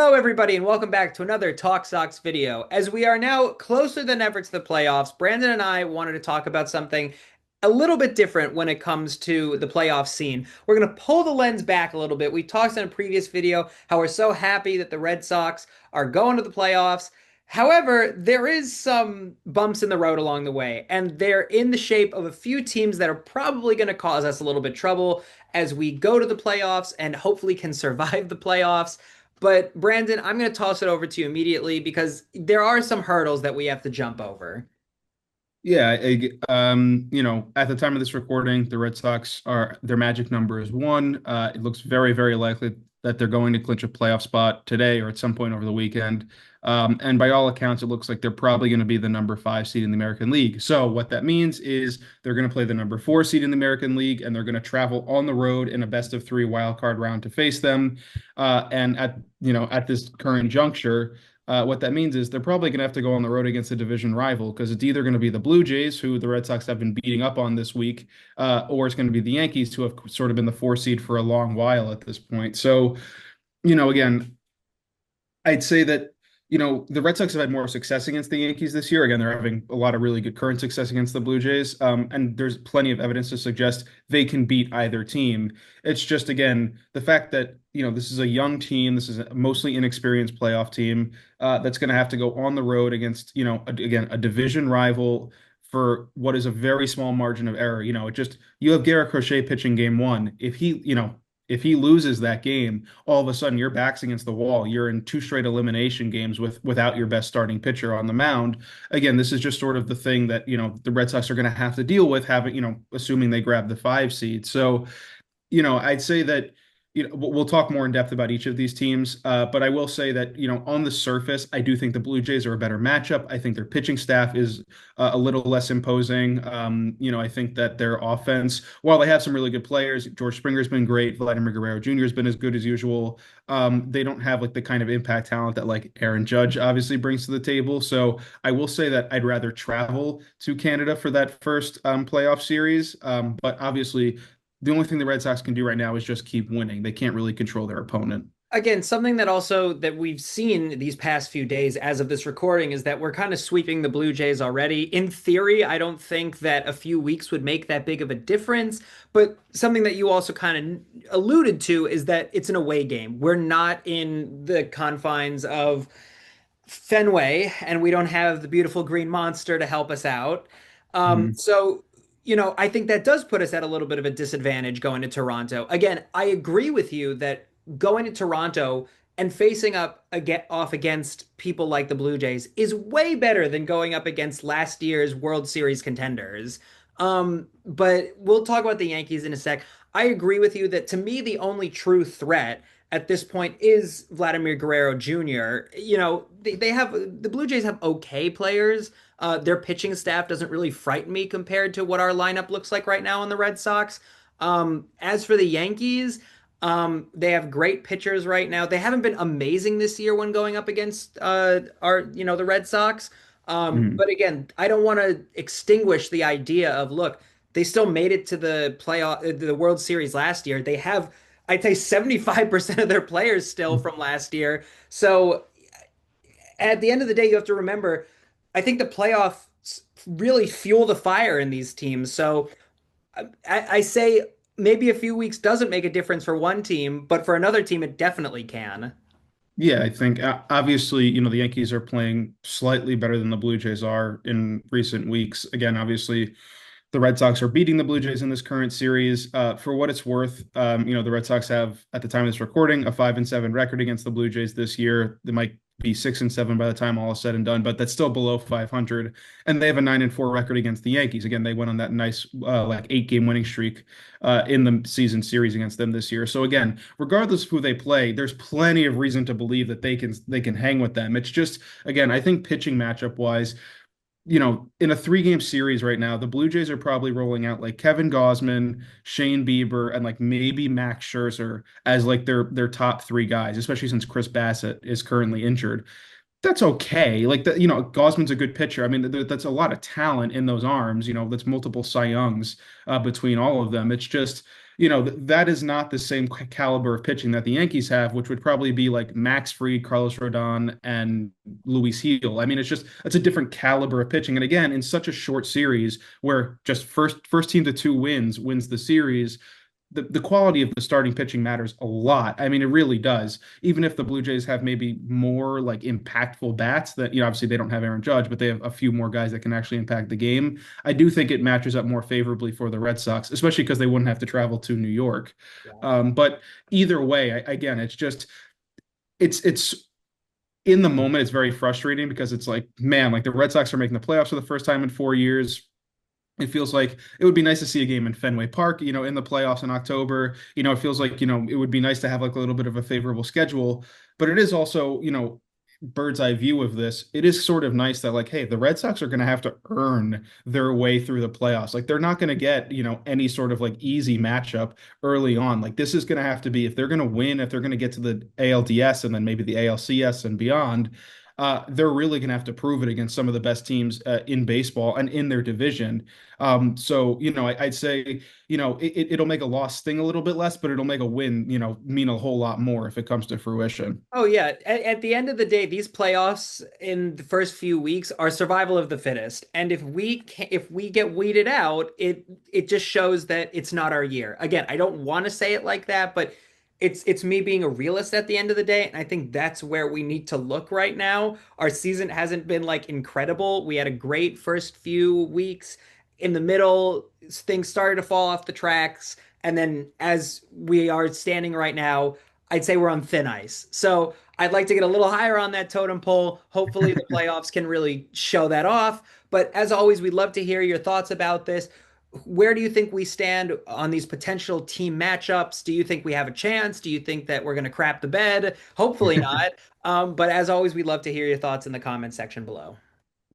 Hello, everybody, and welcome back to another Talk Sox video. As we are now closer than ever to the playoffs, Brandon and I wanted to talk about something a little bit different when it comes to the playoff scene. We're going to pull the lens back a little bit. We talked in a previous video how we're so happy that the Red Sox are going to the playoffs. However, there is some bumps in the road along the way, and they're in the shape of a few teams that are probably going to cause us a little bit trouble as we go to the playoffs and hopefully can survive the playoffs. But Brandon, I'm going to toss it over to you immediately because there are some hurdles that we have to jump over. At the time of this recording, the Red Sox are their magic number is one. It looks very, very likely that they're going to clinch a playoff spot today or at some point over the weekend. And by all accounts, it looks like they're probably going to be the number five seed in the American League. So what that means is they're going to play the number four seed in the American League, and they're going to travel on the road in a best of three wild card round to face them. And at this current juncture. What that means is they're probably going to have to go on the road against a division rival because it's either going to be the Blue Jays, who the Red Sox have been beating up on this week, or it's going to be the Yankees, who have sort of been the four seed for a long while at this point. So, again, I'd say that, the Red Sox have had more success against the Yankees this year. Again, they're having a lot of really good current success against the Blue Jays. And there's plenty of evidence to suggest they can beat either team. It's just, again, the fact that, this is a young team, this is a mostly inexperienced playoff team that's going to have to go on the road against, again, a division rival for what is a very small margin of error. You have Garrett Crochet pitching game one. If he loses that game, all of a sudden your back's against the wall. You're in two straight elimination games without your best starting pitcher on the mound. Again, this is just sort of the thing that, the Red Sox are going to have to deal with having, assuming they grab the five seed. So, I'd say that we'll talk more in depth about each of these teams, but I will say that on the surface, I do think the Blue Jays are a better matchup. I think their pitching staff is a little less imposing. I think that their offense, while they have some really good players, George Springer's been great, Vladimir Guerrero Jr. has been as good as usual. They don't have like the kind of impact talent that like Aaron Judge obviously brings to the table. So I will say that I'd rather travel to Canada for that first playoff series, but obviously the only thing the Red Sox can do right now is just keep winning. They can't really control their opponent. Again, something that also that we've seen these past few days as of this recording is that we're kind of sweeping the Blue Jays already. In theory, I don't think that a few weeks would make that big of a difference, but something that you also kind of alluded to is that it's an away game. We're not in the confines of Fenway, and we don't have the beautiful green monster to help us out. Mhm. So, I think that does put us at a little bit of a disadvantage going to Toronto. Again, I agree with you that going to Toronto and facing off against people like the Blue Jays is way better than going up against last year's World Series contenders. But we'll talk about the Yankees in a sec. I agree with you that to me, the only true threat at this point is Vladimir Guerrero Jr. They have the Blue Jays have okay players. Their pitching staff doesn't really frighten me compared to what our lineup looks like right now on the Red Sox. As for the Yankees, they have great pitchers right now. They haven't been amazing this year when going up against the Red Sox. Mhm. But again, I don't want to extinguish the idea of look, they still made it to the the World Series last year. They have, I'd say, 75% of their players still from last year. So at the end of the day, you have to remember, I think the playoffs really fuel the fire in these teams. So I say maybe a few weeks doesn't make a difference for one team, but for another team, it definitely can. Yeah, I think obviously, the Yankees are playing slightly better than the Blue Jays are in recent weeks. Again, obviously, the Red Sox are beating the Blue Jays in this current series. For what it's worth, the Red Sox have, at the time of this recording, a 5-7 record against the Blue Jays this year. They might be 6-7 by the time all is said and done, but that's still below 500. And they have a 9-4 record against the Yankees. Again, they went on that nice like 8-game winning streak in the season series against them this year. So again, regardless of who they play, there's plenty of reason to believe that they can hang with them. It's just, again, I think pitching matchup wise, in a 3-game series right now, the Blue Jays are probably rolling out like Kevin Gausman, Shane Bieber, and like maybe Max Scherzer as like their top three guys, especially since Chris Bassett is currently injured. That's okay. Like that, Gausman's a good pitcher. I mean, that's a lot of talent in those arms. That's multiple Cy Youngs between all of them. It's just, that is not the same caliber of pitching that the Yankees have, which would probably be like Max Fried, Carlos Rodon, and Luis Heel. I mean, it's a different caliber of pitching. And again, in such a short series where just first team to two wins the series, the quality of the starting pitching matters a lot. I mean, it really does. Even if the Blue Jays have maybe more like impactful bats that, obviously they don't have Aaron Judge, but they have a few more guys that can actually impact the game. I do think it matches up more favorably for the Red Sox, especially because they wouldn't have to travel to New York. Yeah. But either way, again, it's in the moment, it's very frustrating because it's like, man, like the Red Sox are making the playoffs for the first time in 4 years. It feels like it would be nice to see a game in Fenway Park, in the playoffs in October. It feels like, it would be nice to have like a little bit of a favorable schedule, but it is also, bird's eye view of this. It is sort of nice that like, hey, the Red Sox are going to have to earn their way through the playoffs. Like they're not going to get, any sort of like easy matchup early on. Like this is going to have to be if they're going to win, if they're going to get to the ALDS and then maybe the ALCS and beyond, they're really going to have to prove it against some of the best teams in baseball and in their division. So, I'd say, it'll make a loss sting a little bit less, but it'll make a win, mean a whole lot more if it comes to fruition. Oh yeah, at the end of the day, these playoffs in the first few weeks are survival of the fittest. And if we get weeded out, it just shows that it's not our year. Again, I don't want to say it like that, but it's me being a realist at the end of the day, and I think that's where we need to look right now. Our season hasn't been like incredible. We had a great first few weeks. In the middle, things started to fall off the tracks, and then as we are standing right now, I'd say we're on thin ice. So I'd like to get a little higher on that totem pole. Hopefully, the playoffs can really show that off. But as always, we'd love to hear your thoughts about this. Where do you think we stand on these potential team matchups? Do you think we have a chance? Do you think that we're going to crap the bed? Hopefully not. But as always, we'd love to hear your thoughts in the comment section below.